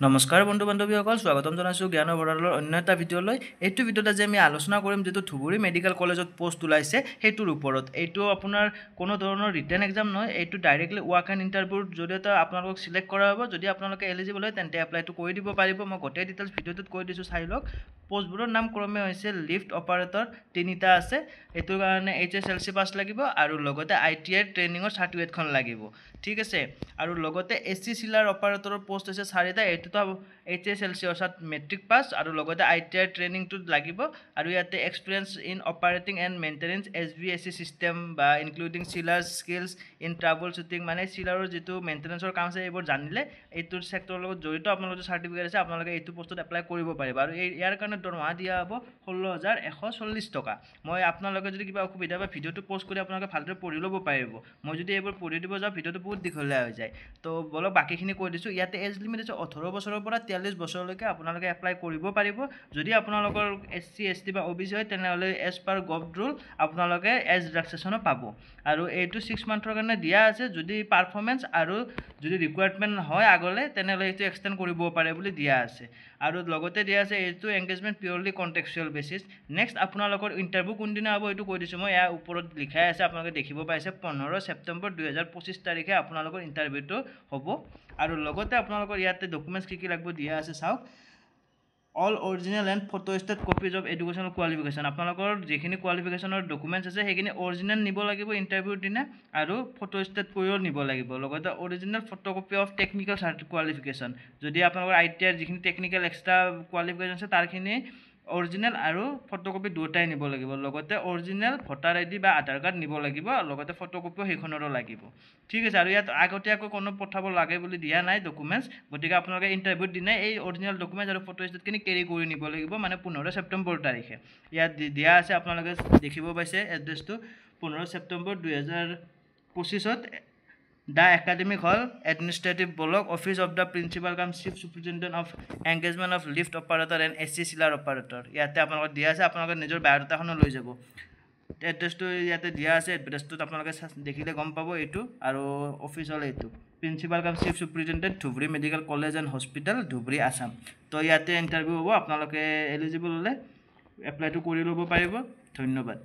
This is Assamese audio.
নমস্কাৰ বন্ধু বান্ধৱীসকল, স্বাগতম জনাইছোঁ জ্ঞানৰ ভঁৰালৰ অন্য এটা ভিডিঅ'লৈ। এইটো ভিডিঅ'ত আজি আমি আলোচনা কৰিম যিটো ধুবুৰী মেডিকেল কলেজত পোষ্ট ওলাইছে সেইটোৰ ওপৰত। এইটো আপোনাৰ কোনো ধৰণৰ ৰিটেন এক্সাম নহয়, এইটো ডাইৰেক্টলি ৱাক এণ্ড ইণ্টাৰভিউৰ জৰিয়তে আপোনালোকক চিলেক্ট কৰা হ'ব। যদি আপোনালোকে এলিজিবল হয় তেন্তে এপ্লাইটো কৰি দিব পাৰিব। মই গোটেই ডিটেইলছ ভিডিঅ'টোত কৈ দিছোঁ, চাই লওক। পোষ্টবোৰৰ নাম ক্ৰমে হৈছে লিফ্ট অপাৰেটৰ, তিনিটা আছে। এইটোৰ কাৰণে HSLC পাছ লাগিব আৰু লগতে ITI ট্ৰেইনিঙৰ চাৰ্টিফিকেটখন লাগিব, ঠিক আছে। আৰু লগতে AC চিলাৰ অপাৰেটৰৰ পোষ্ট হৈছে 4টা। এইটোতো HSLC অৰ্থাৎ মেট্ৰিক পাছ আৰু লগতে ITI ট্ৰেইনিংটো লাগিব। আৰু ইয়াতে experience in operating and maintenance SBSC system বা including chiller skills in troubleshooting, মানে চিলাৰৰ যিটো মেইনটেনেন্সৰ কাম আছে এইবোৰ জানিলে এইটোৰ চেক্টৰৰ লগত জড়িত আপোনালোকৰ চাৰ্টিফিকেট আছে, আপোনালোকে এইটো পোষ্টত এপ্লাই কৰিব পাৰিব। আৰু ইয়াৰ কাৰণে দৰমহা দিয়া হ'ব 16,140 টকা। মই আপোনালোকে যদি কিবা অসুবিধা বা ভিডিঅ'টো পোষ্ট কৰি আপোনালোকে ভালদৰে পঢ়ি ল'ব পাৰিব। মই যদি এইবোৰ পঢ়ি দিব যাওঁ ভিডিঅ'টো বহুত দীঘলীয়া হৈ যায়। তো বলক বাকীখিনি কৈ দিছোঁ। ইয়াতে এজ লিমিট আছে 18 বছৰৰ পৰা 43 বছৰলৈকে আপোনালোকে এপ্লাই কৰিব পাৰিব। যদি আপোনালোকৰ SC ST বা OBC হয় তেনেহ'লে এজ পাৰ গভ ৰুল আপোনালোকে এজ ৰিলেক্সেশ্যনো পাব। আৰু এইটো 6 মান্থৰ কাৰণে দিয়া আছে। যদি পাৰফৰ্মেঞ্চ আৰু যদি ৰিকুৱাৰমেণ্ট হয় আগলৈ তেনেহ'লে এইটো এক্সটেণ্ড কৰিব পাৰে বুলি দিয়া আছে। আৰু লগতে দিয়া আছে এইটো engagement purely contractual basis. Next আপোনালোকৰ ইণ্টাৰভিউ কোনদিনা হ'ব এইটো কৈ দিছোঁ মই। ইয়াৰ ওপৰত লিখাই আছে, আপোনালোকে দেখিব পাইছে 15 ছেপ্টেম্বৰ 2025 তাৰিখে আপোনালোকৰ ইণ্টাৰভিউটো হ'ব। আৰু লগতে আপোনালোকৰ ইয়াতে ডকুমেণ্টছ কি লাগিব দিয়া আছে, চাওক। All original and photostat copies of educational qualification. আপোনালোকৰ যিখিনি কোৱালিফিকেশ্যনৰ ডকুমেণ্টছ আছে সেইখিনি অৰিজিনেল নিব লাগিব ইণ্টাৰভিউৰ দিনা, আৰু ফটোষ্টেট কৰিও নিব লাগিব। লগতে original photocopy of technical qualification, যদি আপোনালোকৰ ITI যিখিনি টেকনিকেল এক্সট্ৰা কোৱালিফিকেশ্যন আছে তাৰখিনি অৰিজিনেল আৰু ফটোকপি দুয়োটাই নিব লাগিব। লগতে অৰিজিনেল ভোটাৰ ID বা আধাৰ কাৰ্ড নিব লাগিব, লগতে ফটোকপিও সেইখনৰো লাগিব, ঠিক আছে। আৰু ইয়াত আগতীয়াকৈ কোনো পঠাব লাগে বুলি দিয়া নাই ডকুমেণ্টছ, গতিকে আপোনালোকে ইণ্টাৰভিউৰ দিনাই এই অৰিজিনেল ডকুমেণ্টছ আৰু ফটোষ্টেটখিনি কেৰি কৰি নিব লাগিব, মানে 15 ছেপ্টেম্বৰ তাৰিখে। ইয়াত দিয়া আছে, আপোনালোকে দেখিব পাইছে এড্ৰেছটো। 15 September 2025 the academic hall, administrative block, office of the principal cum chief superintendent of engagement of lift operator and AC chiller operator. ইয়াতে আপোনালোকক দিয়া আছে, আপোনালোকে নিজৰ বায়'ডাটাখনো লৈ যাব। এড্ৰেছটো ইয়াতে দিয়া আছে, এড্ৰেছটোত আপোনালোকে দেখিলে গম পাব এইটো। আৰু অফিচ হ'ল এইটো, principal cum chief superintendent Dhubri medical college and hospital, Dhubri, Assam. তো ইয়াতে ইণ্টাৰভিউ হ'ব। আপোনালোকে এলিজিবল হ'লে এপ্লাইটো কৰি ল'ব পাৰিব। ধন্যবাদ।